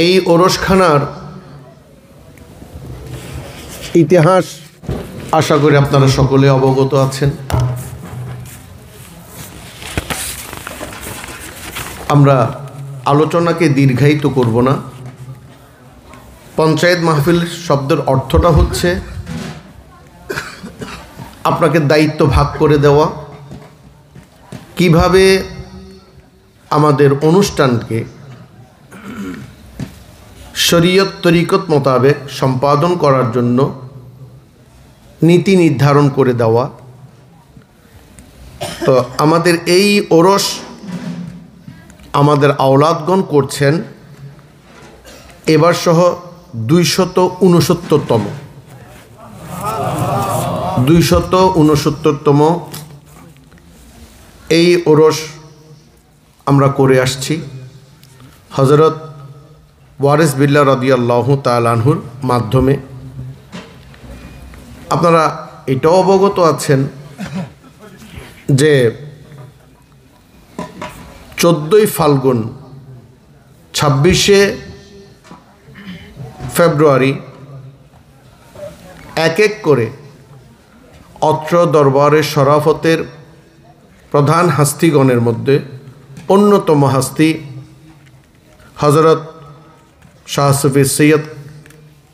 এই ওরসখানার ইতিহাস আশা করি আপনারা সকলে অবগত আছেন। আমরা আলোচনাকে দীর্ঘায়িত করব না। পঞ্চায়েত মাহফিল শব্দের অর্থটা হচ্ছে আপনাকে দায়িত্ব ভাগ করে দেওয়া, কিভাবে আমাদের অনুষ্ঠানকে শরীয়ত তরিকত মোতাবেক সম্পাদন করার জন্য নীতি নির্ধারণ করে দেওয়া। তো আমাদের এই ওরস আমাদের আওলাদগণ করছেন এবার সহ 269তম 269তম এই ওরস আমরা করে আসছি হযরত ওয়ারিস বিল্লাহ রাদিয়াল্লাহু তাআলা আনহুর মাধ্যমে। আপনারা এটাও অবগত আছেন যে 14ই ফাল্গুন 26শে ফেব্রুয়ারি এক এক করে অত্র দরবারের শরাফতের প্রধান হাস্তিগণের মধ্যে অন্যতম হাস্তি হযরত শাহ সুফি সৈয়দ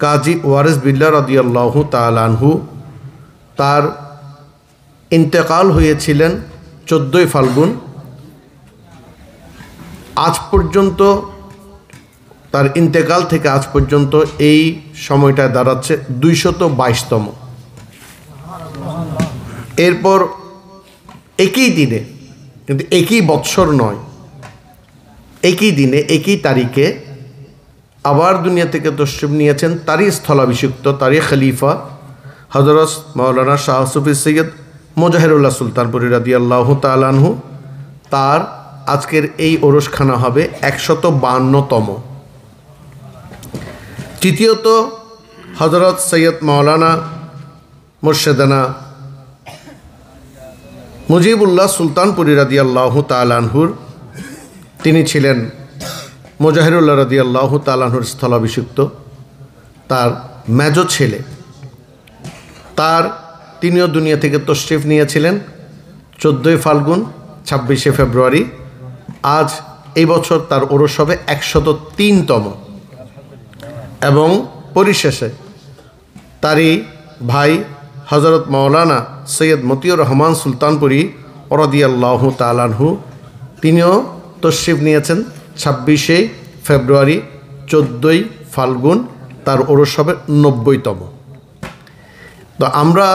কাজী ওয়ারিস বিল্লাহ রাদিয়াল্লাহু তাআলা আনহু তার ইন্তেকাল হয়েছিলেন 14ই ফাল্গুন। আজ পর্যন্ত তার ইন্তেকাল থেকে আজ পর্যন্ত এই সময়টা দাঁড়াচ্ছে 222তম। এরপর একই দিনে, কিন্তু একই বৎসর নয়, একই দিনে একই তারিখে আবার দুনিয়া থেকে তশরিফ নিয়েছেন তারই স্থলাভিষিক্ত, তারই খলিফা হযরত মাওলানা শাহ সুফি সৈয়দ মুজাহিরুল্লাহ সুলতানপুরী রাদিয়াল্লাহু তাআলা আনহু। তার আজকের এই ওরসখানা হবে 152তম। তৃতীয়ত হযরত সৈয়দ মাওলানা মুর্শেদানা মুজিবুল্লাহ সুলতানপুরী রাদিয়াল্লাহু তাআলা আনহুর, তিনি ছিলেন মুজাহিরুল্লাহ রাদিয়াল্লাহু তাআলা আনহুর স্থলাভিষিক্ত, তার মেজ ছেলে। তিনিও দুনিয়া থেকে তশরিফ নিয়েছিলেন 14ই ফাল্গুন 26শে ফেব্রুয়ারি। আজ এই বছর তার ওরস হবে 103তম। এবং পরিশেষে তারই ভাই হযরত মাওলানা সৈয়দ মতিউর রহমান সুলতানপুরী রাদিয়াল্লাহু তাআলা আনহু, তিনিও তশরিফ নিয়েছেন 26শে ফেব্রুয়ারি 14ই ফাল্গুন, তার ওরস হবে 90তম। তো আমরা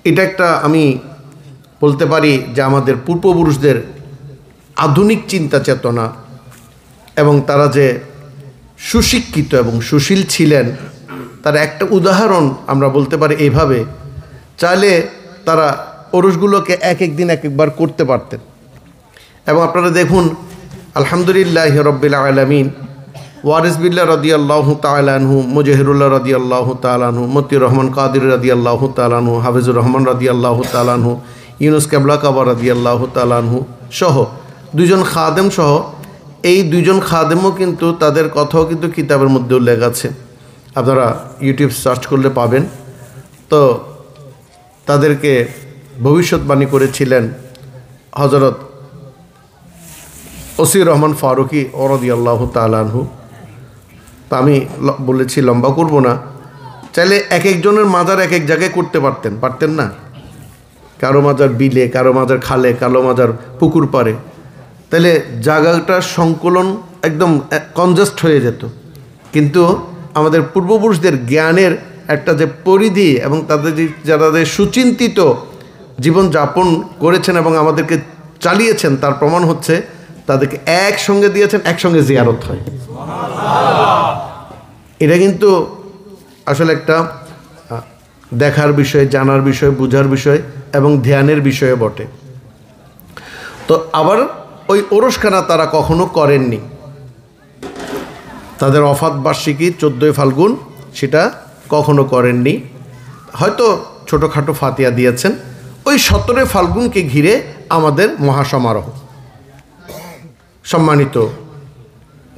এটা একটা, আমি বলতে পারি যে আমাদের পূর্বপুরুষদের আধুনিক চিন্তা চেতনা এবং তারা যে সুশিক্ষিত এবং সুশীল ছিলেন তার একটা উদাহরণ আমরা বলতে পারি এইভাবে। চাইলে তারা ওরসগুলোকে এক এক দিন এক একবার করতে পারতেন। এবং আপনারা দেখুন, আলহামদুলিল্লাহ রাব্বিল আলামিন, ওয়ারিস বিল্লাহ রাদিয়াল্লাহু তাআলা আনহু, মুজাহিরুল্লাহ রাদিয়াল্লাহু তাআলা আনহু, মতিউর রহমান কাদির রাদিয়াল্লাহু তাআলা আনহু, হাফিজুর রহমান রাদিয়াল্লাহু তাআলা আনহু, ইউনুস কেবলা কাবা রাদিয়াল্লাহু তাআলা আনহু সহ দুজন খাদেম সহ এই দুজন খাদেমও কিন্তু তাদের কথাও কিন্তু কিতাবের মধ্যে উল্লেখ আছে, আপনারা ইউটিউব সার্চ করলে পাবেন। তো তাদেরকে ভবিষ্যৎবাণী করেছিলেন হযরত ওসি রহমান ফারুকি রাদিয়াল্লাহু তাআলা আনহু। তা আমি বলেছি লম্বা করব না, চাইলে এক একজনের মাজার এক এক জায়গায় করতে পারতেন না? কারো মাজার বিলে, কারো মাজার খালে, কারো মাজার পুকুর পাড়ে, তাহলে জায়গাটার সংকলন একদম কনজাস্ট হয়ে যেত। কিন্তু আমাদের পূর্বপুরুষদের জ্ঞানের একটা যে পরিধি এবং তাদের যারা সুচিন্তিত জীবনযাপন করেছেন এবং আমাদেরকে চালিয়েছেন, তার প্রমাণ হচ্ছে তাদেরকে একসঙ্গে দিয়েছেন, একসঙ্গে জিয়ারত হয়। এটা কিন্তু আসলে একটা দেখার বিষয়, জানার বিষয়, বুঝার বিষয় এবং ধ্যানের বিষয়ে বটে। তো আবার ওই ওরসখানা তারা কখনো করেননি। তাদের ওফাত বার্ষিকী 14ই ফাল্গুন সেটা কখনো করেননি, হয়তো ছোটোখাটো ফাতিয়া দিয়েছেন। ওই 17 ফাল্গুনকে ঘিরে আমাদের মহাসমারোহ। সম্মানিত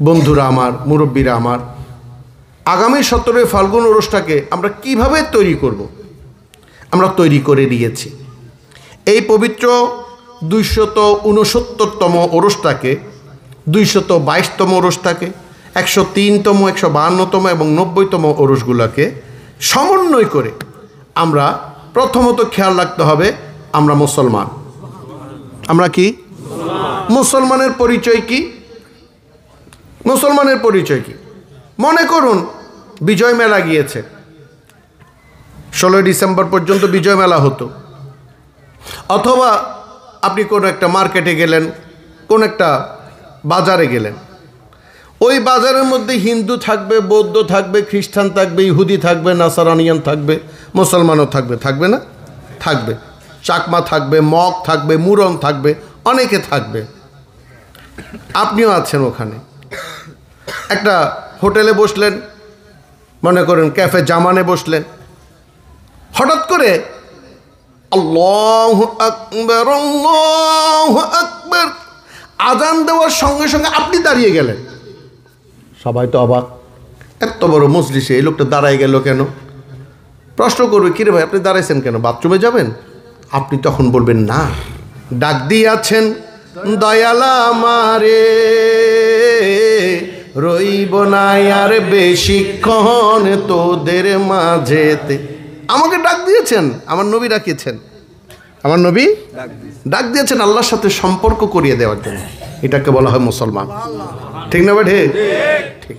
বন্ধুরা আমার, মুরব্বীরা আমার, আগামী 17 ফাল্গুন ওরসটাকে আমরা কিভাবে তৈরি করব? আমরা তৈরি করে দিয়েছি। এই পবিত্র 269তম ওরসটাকে, 222তম ওরসটাকে, 103তম, 152তম এবং 90তম ওরসগুলোকে সমন্বয় করে আমরা প্রথমত খেয়াল রাখতে হবে আমরা মুসলমান। আমরা কি মুসলমানের পরিচয় কি? মুসলমানের পরিচয় কি? মনে করুন বিজয় মেলা গিয়েছে, 16 ডিসেম্বর পর্যন্ত বিজয় মেলা হতো। অথবা আপনি কোনো একটা মার্কেটে গেলেন, কোন একটা বাজারে গেলেন, ওই বাজারের মধ্যে হিন্দু থাকবে, বৌদ্ধ থাকবে, খ্রিস্টান থাকবে, ইহুদি থাকবে, নাসারানিয়ান থাকবে, মুসলমানও থাকবে, থাকবে না? থাকবে। চাকমা থাকবে, মগ থাকবে, মুরং থাকবে, অনেকে থাকবে। আপনিও আছেন ওখানে। একটা হোটেলে বসলেন, মনে করেন ক্যাফে জামানে বসলেন, হঠাৎ করে আল্লাহু আকবার, আল্লাহু আকবার আজান দেওয়ার সঙ্গে সঙ্গে আপনি দাঁড়িয়ে গেলেন। সবাই তো অবাক, এত বড় মজলিসে এই লোকটা দাঁড়ায় গেল কেন? প্রশ্ন করবে, কিরে ভাই আপনি দাঁড়াইছেন কেন, বাথরুমে যাবেন? আপনি তখন বলবেন না, ডাক দিয়েছেন দয়ালা আমারে, রইব না আর বেশিক্ষণ তোদের মাঝেতে। আমাকে ডাক দিয়েছেন, আমার নবী ডাকিয়েছেন, আমার নবী ডাক দিয়েছেন আল্লাহর সাথে সম্পর্ক করিয়ে দেওয়ার জন্য। এটাকে বলা হয় মুসলমান। ঠিক না বেঠে? ঠিক।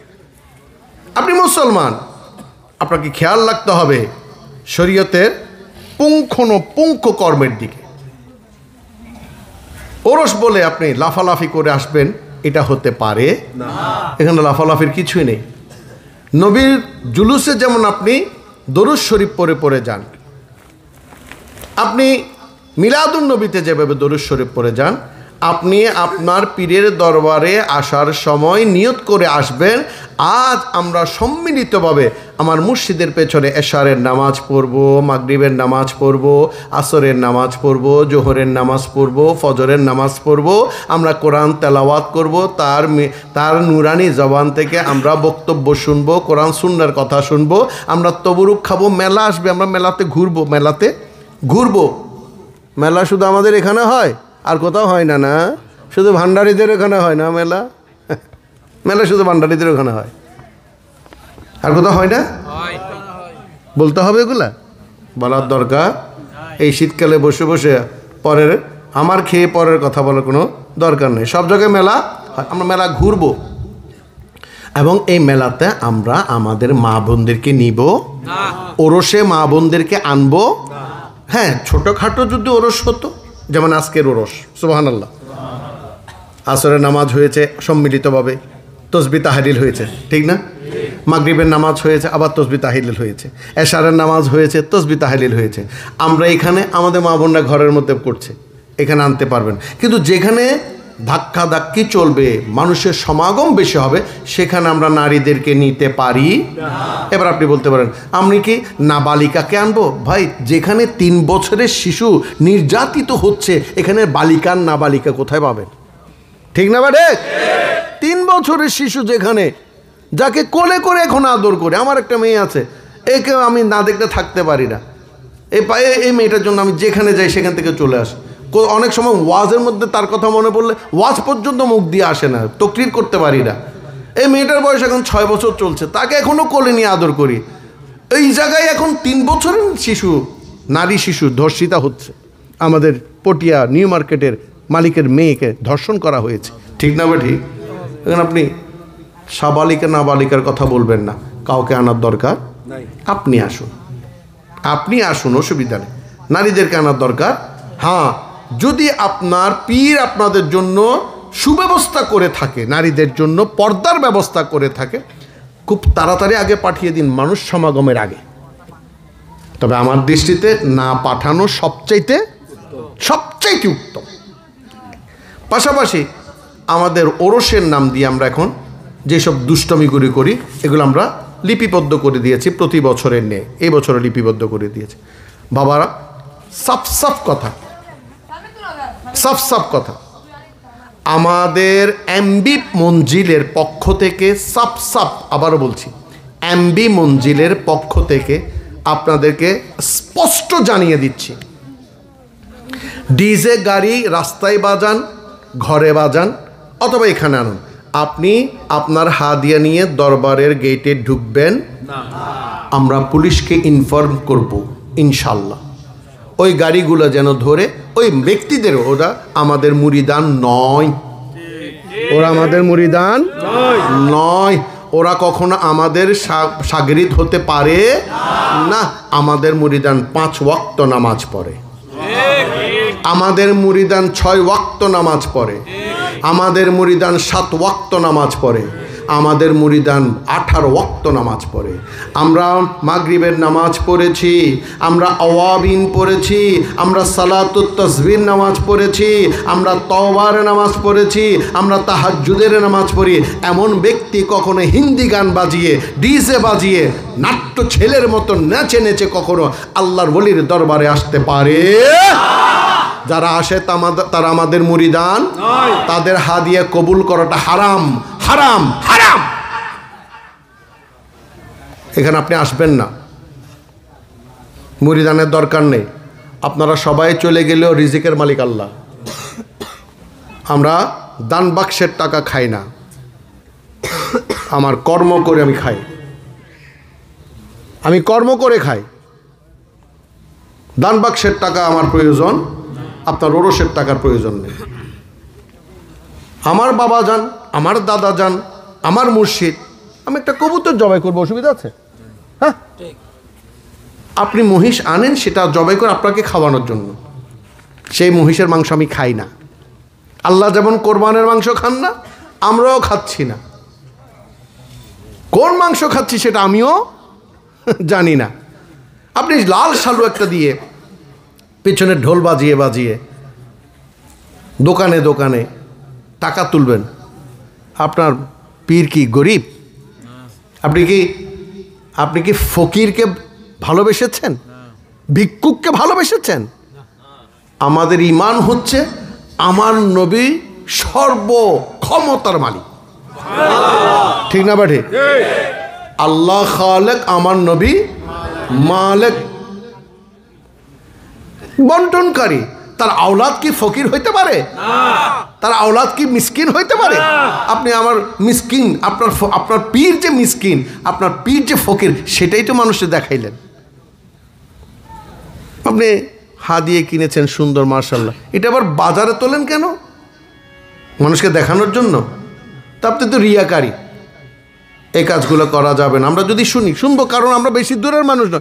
আপনি মুসলমান, আপনাকে খেয়াল রাখতে হবে শরীয়তের পুঙ্খানুপুঙ্খ কর্মের দিকে। ওরস বলে আপনি লাফালাফি করে আসবেন, এটা হতে পারে না। এখানে লাফালাফির কিছুই নেই। নবীর জুলুসে যেমন আপনি দরুদ শরীফ পড়ে পড়ে যান, আপনি মিলাদুন নবীতে যেভাবে দরুদ শরীফ পড়ে যান, আপনি আপনার পীরের দরবারে আসার সময় নিয়ত করে আসবেন, আজ আমরা সম্মিলিতভাবে আমার মুর্শিদের পেছনে এশারের নামাজ পড়ব, মাগরিবের নামাজ পড়ব, আসরের নামাজ পড়ব, জোহরের নামাজ পড়ব, ফজরের নামাজ পড়ব, আমরা কোরআন তেলাওয়াত করব, তার নুরানি জবান থেকে আমরা বক্তব্য শুনব, কোরআন সুন্নাহর কথা শুনব, আমরা তবরুক খাবো, মেলা আসবে, আমরা মেলাতে ঘুরবো, মেলাতে ঘুরবো। মেলা শুধু আমাদের এখানে হয়, আর কোথাও হয় না। না, শুধু ভান্ডারীদের ওখানে হয় না মেলা? মেলা শুধু ভান্ডারীদের ওখানে হয়, আর কোথাও হয় না? বলতে হবে এগুলা, বলার দরকার। এই শীতকালে বসে বসে পরের আমার খেয়ে পরের কথা বলার কোনো দরকার নেই। সব জায়গায় মেলা হয়, আমরা মেলা ঘুরবো এবং এই মেলাতে আমরা আমাদের মা বোনদেরকে নিব, ওরসে মা বোনদেরকে আনবো। হ্যাঁ, ছোটোখাটো যদি ওরস হতো, যেমন আজকের ওরস, সুবহানাল্লাহ, আসরের নামাজ হয়েছে সম্মিলিতভাবে, তসবিহ তাহলিল হয়েছে, ঠিক না? মাগরিবের নামাজ হয়েছে, আবার তসবিহ তাহলিল হয়েছে, এশারের নামাজ হয়েছে, তসবিহ তাহলিল হয়েছে। আমরা এখানে আমাদের মা বোনরা ঘরের মধ্যে করছে, এখানে আনতে পারবেন। কিন্তু যেখানে ধাক্কা ধাক্কি চলবে, মানুষের সমাগম বেশি হবে, সেখানে আমরা নারীদেরকে নিতে পারি। এবার আপনি বলতে পারেন, আমি কি নাবালিকাকে আনবো? ভাই, যেখানে 3 বছরের শিশু নির্যাতিত হচ্ছে, এখানে বালিকার নাবালিকা কোথায় পাবেন? ঠিক না বাড়ে? 3 বছরের শিশু যেখানে, যাকে কোলে করে এখন আদর করে। আমার একটা মেয়ে আছে, একে আমি না দেখতে থাকতে পারি না। এই মেয়েটার জন্য আমি যেখানে যাই সেখান থেকে চলে আসি। অনেক সময় ওয়াজের মধ্যে তার কথা মনে পড়লে ওয়াজ পর্যন্ত মুখ দিয়ে আসে না, তকরির করতে পারি না। এই মেয়েটার বয়স এখন 6 বছর চলছে, তাকে এখনও কোলে নিয়ে আদর করি। এই জায়গায় এখন 3 বছরের শিশু, নারী শিশু ধর্ষিতা হচ্ছে। আমাদের পটিয়া নিউ মার্কেটের মালিকের মেয়েকে ধর্ষণ করা হয়েছে, ঠিক না? ঠিক। এখন আপনি সাবালিকা নাবালিকার কথা বলবেন না, কাউকে আনার দরকার আপনি আসুন, আপনি আসুন, অসুবিধা নেই। নারীদেরকে আনার দরকার। হ্যাঁ, যদি আপনার পীর আপনাদের জন্য সুব্যবস্থা করে থাকে, নারীদের জন্য পর্দার ব্যবস্থা করে থাকে, খুব তাড়াতাড়ি আগে পাঠিয়ে দিন, মানুষ সমাগমের আগে। তবে আমার দৃষ্টিতে না পাঠানো সবচাইতে উত্তম। পাশাপাশি আমাদের ওরসের নাম দিয়ে আমরা এখন যেসব দুষ্টমিগুলি করি, এগুলো আমরা লিপিবদ্ধ করে দিয়েছি প্রতি বছরের নিয়ে। এই বছরও লিপিবদ্ধ করে দিয়েছি। বাবারা, সাফ কথা, আমাদের এমবি মঞ্জিলের পক্ষ থেকে আবারও বলছি, এমবি মঞ্জিলের পক্ষ থেকে আপনাদেরকে স্পষ্ট জানিয়ে দিচ্ছি, ডিজে গাড়ি রাস্তায় বাজান, ঘরে বাজান অথবা এখানে আনুন, আপনি আপনার হাদিয়া নিয়ে দরবারের গেটে ঢুকবেন না। আমরা পুলিশকে ইনফর্ম করব ইনশাল্লাহ। ওই গাড়িগুলো যেন ধরে ওই ব্যক্তিদের, ওরা আমাদের মুরিদান নয়, ওরা আমাদের মুরিদান নয়, ওরা কখনো আমাদের শাগরিদ হতে পারে না। আমাদের মুরিদান 5 ওয়াক্ত নামাজ পড়ে, আমাদের মুরিদান 6 ওয়াক্ত নামাজ পড়ে, আমাদের মুরিদান 7 ওয়াক্ত নামাজ পড়ে, আমাদের মুরিদান 18 ওয়াক্ত নামাজ পড়ে। আমরা মাগরিবের নামাজ পড়েছি, আমরা আওয়াবিন পড়েছি, আমরা সালাতুত তাসবিহ নামাজ পড়েছি, আমরা তওবার নামাজ পড়েছি, আমরা তাহাজ্জুদের নামাজ পড়ি। এমন ব্যক্তি কখনো হিন্দি গান বাজিয়ে, ডিজে বাজিয়ে, নাট্য ছেলের মতো নেচে নেচে কখনো আল্লাহর ওলির দরবারে আসতে পারে? যারা আসে তারা আমাদের মুরিদান, তাদের হাদিয়া কবুল করাটা হারাম, হারাম, হারাম। এখানে আপনি আসবেন না, মুরিদানের দরকার নেই। আপনারা সবাই চলে গেলেও রিজিকের মালিক আল্লাহ। আমরা দান বাক্সের টাকা খাই না, আমার কর্ম করে আমি খাই, আমি কর্ম করে খাই। দান বাক্সের টাকা আমার প্রয়োজন, আপনার ওরসের টাকার প্রয়োজন নেই। আমার বাবা যান, আমার দাদা যান, আমার মুর্শিদ, আমি একটা কবুতর জবাই করবো, অসুবিধা আছে? হ্যাঁ, আপনি মহিষ আনেন, সেটা জবাই করে আপনাকে খাওয়ানোর জন্য। সেই মহিষের মাংস আমি খাই না। আল্লাহ যেমন কোরবানের মাংস খান না, আমরাও খাচ্ছি না। কোন মাংস খাচ্ছি সেটা আমিও জানি না। আপনি লাল সালু একটা দিয়ে পেছনে ঢোল বাজিয়ে বাজিয়ে দোকানে দোকানে টাকা তুলবেন। আপনার পীর কি গরিব? আপনি কি ফকিরকে ভালোবেসেছেন? ভিক্ষুককে ভালোবেসেছেন? আমাদের ঈমান হচ্ছে আমার নবী সর্বক্ষমতার মালিক, ঠিক না বাটে? আল্লাহ খালেক, আমার নবী মালিক, বন্টনকারী। তার আওলাদ কি ফকির হইতে পারে? তার আওলাদ কি মিসকিন হইতে পারে? আপনি আমার মিসকিন, আপনার পীর যে মিসকিন, আপনার পীর যে ফকির, সেটাই তো মানুষে দেখাইলেন। আপনি হাদিয়ে কিনেছেন সুন্দর, মার্শাল্লাহ, এটা আবার বাজারে তোলেন কেন? মানুষকে দেখানোর জন্য? তা আপনি তো রিয়াকারী। এই কাজগুলো করা যাবে না। আমরা যদি শুনবো, কারণ আমরা বেশি দূরের মানুষ না।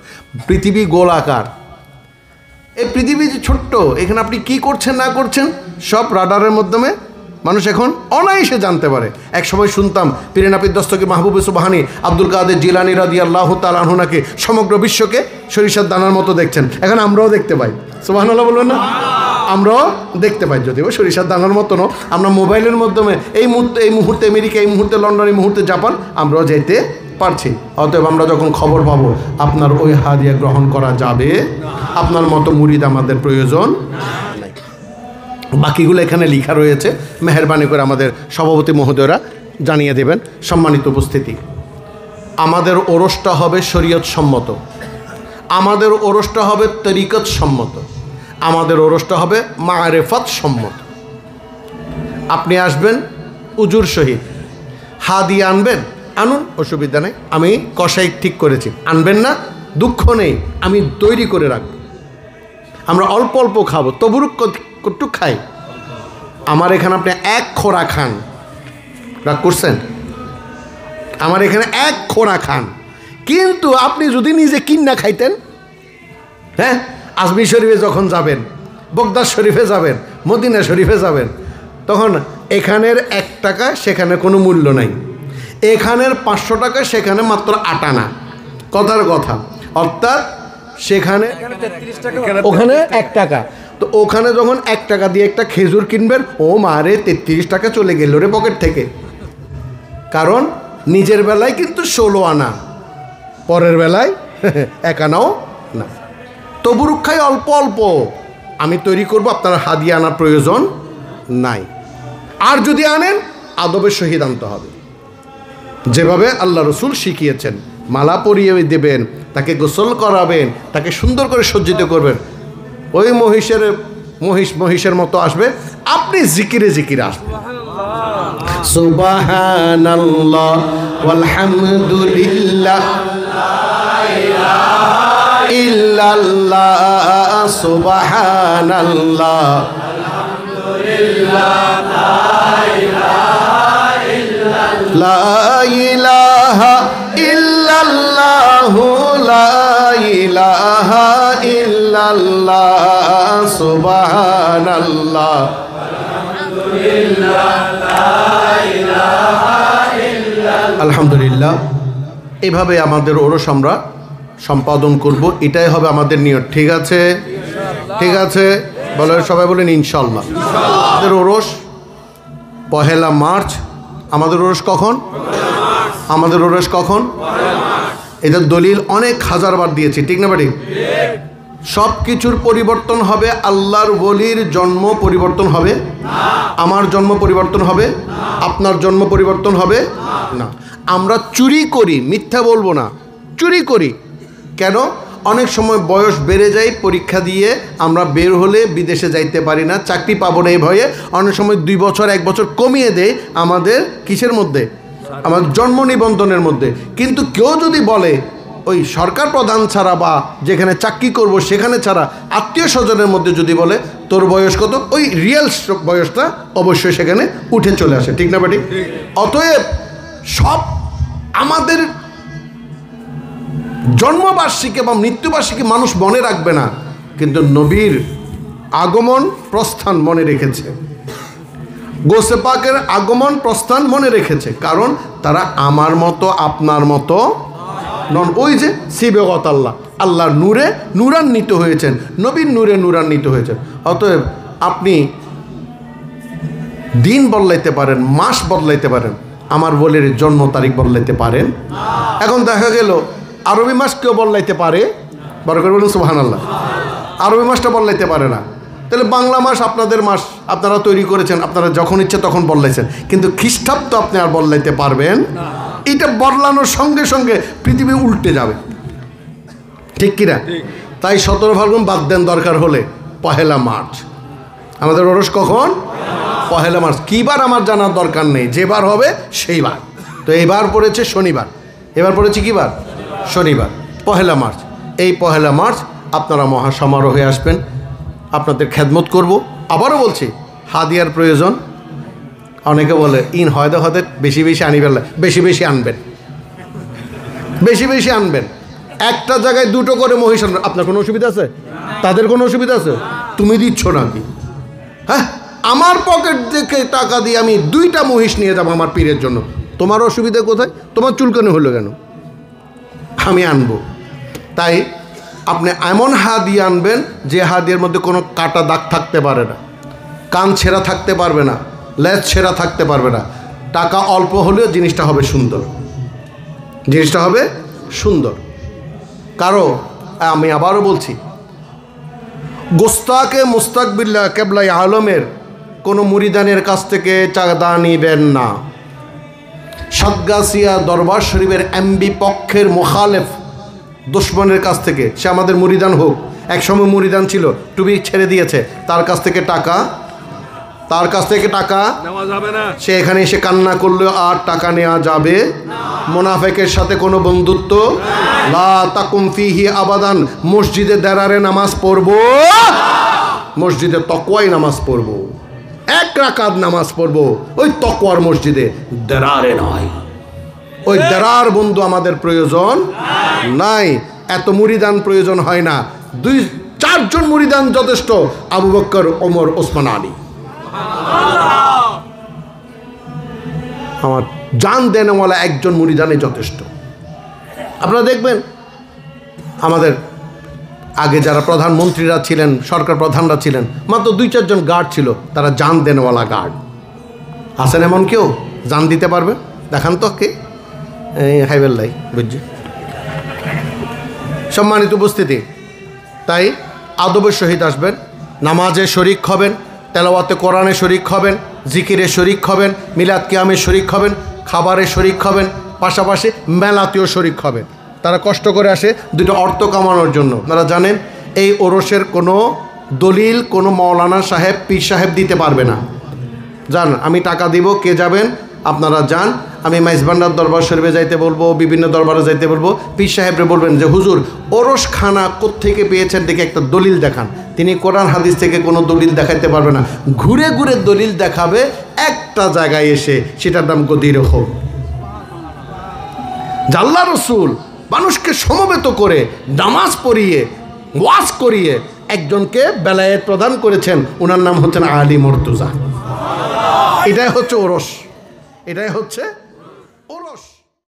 পৃথিবী গোলাকার, এই পৃথিবী যে ছোট্ট, এখানে আপনি কি করছেন না করছেন সব রাডারের মাধ্যমে মানুষ এখন অনায়াসে জানতে পারে। এক সময় শুনতাম পীরে নাপির দস্তগীর মাহবুব সুবহানী আব্দুল কাদের জিলানী রাদিয়াল্লাহু তাআলা আনহু নাকি সমগ্র বিশ্বকে সরিষার দানার মতো দেখছেন। এখন আমরাও দেখতে পাই, সুবহানাল্লাহ বলবেন না? আমরাও দেখতে পাই, যদিও সরিষার দানার মতো না। আমরা মোবাইলের মাধ্যমে এই মুহূর্তে আমেরিকা, এই মুহূর্তে লন্ডন, এই মুহূর্তে জাপান আমরাও যেতে পারছি। অতএব আমরা যখন খবর পাবো আপনার ওই হাদিয়া গ্রহণ করা যাবে, আপনার মতো মুরিদ আমাদের প্রয়োজন নাই। বাকিগুলো এখানে লেখা রয়েছে, মেহেরবানি করে আমাদের সভাপতি মহোদয়রা জানিয়ে দেবেন। সম্মানিত উপস্থিতি, আমাদের ওরসটা হবে শরীয়ত সম্মত, আমাদের ওরসটা হবে তরিকত সম্মত, আমাদের ওরসটা হবে মারেফত সম্মত। আপনি আসবেন উজুর সহিত, হাদিয়া আনবেন, আনুন, অসুবিধা নেই। আমি কষাই ঠিক করেছি, আনবেন না দুঃখ নেই, আমি তৈরি করে রাখবো। আমরা অল্প অল্প খাবো, তবুরুক কটুক খাই। আমার এখানে আপনি 1 খোরা খান, রাগ করছেন? আমার এখানে 1 খোরা খান, কিন্তু আপনি যদি নিজে কিনা খাইতেন, হ্যাঁ, আজমির শরীফে যখন যাবেন, বগদাদ শরীফে যাবেন, মদিনা শরীফে যাবেন, তখন এখানের 1 টাকা সেখানে কোনো মূল্য নাই, এখানের 500 টাকা সেখানে মাত্র 8 আনা। কথার কথা, অর্থাৎ সেখানে ওখানে 1 টাকা। তো ওখানে যখন 1 টাকা দিয়ে একটা খেজুর কিনবেন, ও মারে 33 টাকা চলে গেল রে পকেট থেকে। কারণ নিজের বেলায় কিন্তু 16 আনা, পরের বেলায় 1 আনাও না। তবু রক্ষায় অল্প অল্প আমি তৈরি করব, আপনার হাদিয়া আনার প্রয়োজন নাই। আর যদি আনেন আদবের সহিত আনতে হবে, যেভাবে আল্লাহ রসুল শিখিয়েছেন। মালা পরিয়ে দেবেন, তাকে গোসল করাবেন, তাকে সুন্দর করে সজ্জিত করবেন। ওই মহিষের মতো আসবে, আপনি জিকিরে জিকিরে আসবেন। সুবহানাল্লাহ ওয়ালহামদুলিল্লাহ ইল্লাল্লাহ সুবহানাল্লাহ লা ইলাহা ইল্লাল্লাহ লা ইলাহা ইল্লাল্লাহ সুবহানাল্লাহ আলহামদুলিল্লাহ। এভাবে আমাদের ওরস আমরা সম্পাদন করব, এটাই হবে আমাদের নিয়ত। ঠিক আছে? ঠিক আছে, বলে সবাই বলেন ইনশাল্লাহ। আমাদের ওরস 1 মার্চ। আমাদের ওরস কখন? আমাদের ওরস কখন? এটার দলিল অনেক হাজারবার দিয়েছি, ঠিক না বাড়ি? সব কিছুর পরিবর্তন হবে, আল্লাহর ওলির জন্ম পরিবর্তন হবে? আমার জন্ম পরিবর্তন হবে? আপনার জন্ম পরিবর্তন হবে না। আমরা চুরি করি, মিথ্যা বলবো না, চুরি করি কেন? অনেক সময় বয়স বেড়ে যায়, পরীক্ষা দিয়ে আমরা বের হলে বিদেশে যাইতে পারি না, চাকরি পাবো না এই ভয়ে অনেক সময় 2 বছর 1 বছর কমিয়ে দেয় আমাদের কিসের মধ্যে? আমার জন্ম নিবন্ধনের মধ্যে। কিন্তু কেউ যদি বলে ওই সরকার প্রধান ছাড়া বা যেখানে চাকরি করব সেখানে ছাড়া আত্মীয় স্বজনের মধ্যে যদি বলে তোর বয়স কত, ওই রিয়েল বয়সটা অবশ্যই সেখানে উঠে চলে আসে, ঠিক না বাটি? অতএব সব আমাদের জন্মবার্ষিকী বা মৃত্যুবার্ষিকী মানুষ মনে রাখবে না, কিন্তু নবীর আগমন প্রস্থান মনে রেখেছে, গোসে পাকের আগমন প্রস্থান মনে রেখেছে। কারণ তারা আমার মতো আপনার মতো নন। ওই যে সিবেগত আল্লাহ, আল্লাহর নূরে নূরান্বিত হয়েছেন, নবীর নূরে নূরান্বিত হয়েছেন। অতএব আপনি দিন বদলাইতে পারেন, মাস বদলাইতে পারেন, আমার বলের জন্ম তারিখ বদলাইতে পারেন। এখন দেখা গেল আরবি মাস কেউ বদলাইতে পারে, বড় করে বলুন সুবহানাল্লাহ। আরবি মাসটা বদলাইতে পারে না, তাহলে বাংলা মাস আপনাদের মাস, আপনারা তৈরি করেছেন, আপনারা যখন ইচ্ছে তখন বদলাইছেন, কিন্তু খ্রিস্টাব্দ আপনি আর বদলাইতে পারবেন? এটা বদলানোর সঙ্গে সঙ্গে পৃথিবী উল্টে যাবে, ঠিক কিনা? তাই 17 ফাল্গুন বাদ দেন দরকার হলে 1 মার্চ। আমাদের ওরস কখন? 1 মার্চ। কী বার আমার জানার দরকার নেই, যে বার হবে সেই বার। তো এইবার পড়েছে শনিবার, এবার পড়েছে কী বার? শনিবার, 1 মার্চ। এই 1 মার্চ আপনারা মহাসমারোহে আসবেন, আপনাদের খেদমত করব। আবারও বলছি, হাদিয়ার প্রয়োজন। অনেকে বলে ইন হয়তো হয়তো বেশি বেশি আনিবেন, বেশি বেশি আনবেন, বেশি বেশি আনবেন। একটা জায়গায় 2টো করে মহিষ আনবেন। আপনার কোনো অসুবিধা আছে? তাদের কোনো অসুবিধা আছে? তুমি দিচ্ছ নাকি? হ্যাঁ, আমার পকেট থেকে টাকা দিয়ে আমি 2টা মহিষ নিয়ে যাবো আমার পীরের জন্য, তোমার অসুবিধা কোথায়? তোমার চুলকানি হলো কেন? আমি আনবো। তাই আপনি এমন হাদিয়া আনবেন যে হাদিয়ার মধ্যে কোনো কাটা দাগ থাকতে পারে না, কান ছেঁড়া থাকতে পারবে না, লেজ ছেঁড়া থাকতে পারবে না। টাকা অল্প হলেও জিনিসটা হবে সুন্দর, জিনিসটা হবে সুন্দর। কারো আমি আবারও বলছি, গোস্তাকে মুস্তাকবিল্লাহ কেবলাই আলমের কোনো মুরিদানের কাছ থেকে চাঁদা নিবেন না। সাতগাছিয়া দরবার শরীফের এমবি পক্ষের মুখালেফ দুশমনের কাছ থেকে, সে আমাদের মুরিদান হোক, একসময় মুরিদান ছিল, টুপি ছেড়ে দিয়েছে, তার কাছ থেকে টাকা, তার কাছ থেকে টাকা নেওয়া যাবে না। সে এখানে এসে কান্না করলেও আর টাকা নেওয়া যাবে। মুনাফিকের সাথে কোনো বন্ধুত্ব লা তাকুম ফিহি আবাদান। মসজিদে দেরারে নামাজ পড়বো, মসজিদে তকওয়াই নামাজ পড়বো, 1 রাকাত নামাজ পড়বো ওই তকওয়ার মসজিদে, দেরারে নয়। ওই দেরার বন্ধু আমাদের প্রয়োজন নাই, এত মুরিদান প্রয়োজন হয় না। 2-4 জন মুরিদান যথেষ্ট। আবু বকর, ওমর, ওসমান, আলী। আমার জান দেনওয়ালা একজন মুরিদানে যথেষ্ট। আপনারা দেখবেন আমাদের আগে যারা প্রধানমন্ত্রীরা ছিলেন, সরকার প্রধানরা ছিলেন, মাত্র 2-4 জন গার্ড ছিল, তারা জান দেনওয়ালা গার্ড। আছেন এমন কেউ জান দিতে পারবে? দেখান তো কে? হাইবেল্লাই বুঝছি। সম্মানিত উপস্থিতি, তাই আদবের সহিত আসবেন, নামাজে শরিক হবেন, তেলাওয়াতে কোরআনে শরিক হবেন, জিকিরে শরিক হবেন, মিলাদ কিয়ামে শরিক হবেন, খাবারে শরিক হবেন, পাশাপাশি মেলাতেও শরিক হবেন। তারা কষ্ট করে আসে দুটো অর্থ কামানোর জন্য। আপনারা জানেন এই ওরসের কোনো দলিল কোনো মৌলানা সাহেব, পীর সাহেব দিতে পারবে না। যান, আমি টাকা দিব, কে যাবেন? আপনারা যান। আমি মাইজভান্ডার দরবার শরীফে যাইতে বলবো, বিভিন্ন দরবারে যাইতে বলবো। পীর সাহেবরে বলবেন যে হুজুর ওরস খানা কোত্থেকে পেয়েছেন দেখে একটা দলিল দেখান। তিনি কোরআন হাদিস থেকে কোনো দলিল দেখাইতে পারবে না, ঘুরে ঘুরে দলিল দেখাবে একটা জায়গায় এসে, সেটার নাম গদির হোক। আল্লাহ রসুল মানুষকে সমবেত করে নামাজ পড়িয়ে ওয়াজ করিয়ে একজনকে বেলায়েত প্রদান করেছেন, ওনার নাম হচ্ছেন আলী মুর্তজা। এটাই হচ্ছে ওরস, এটাই হচ্ছে ওরস।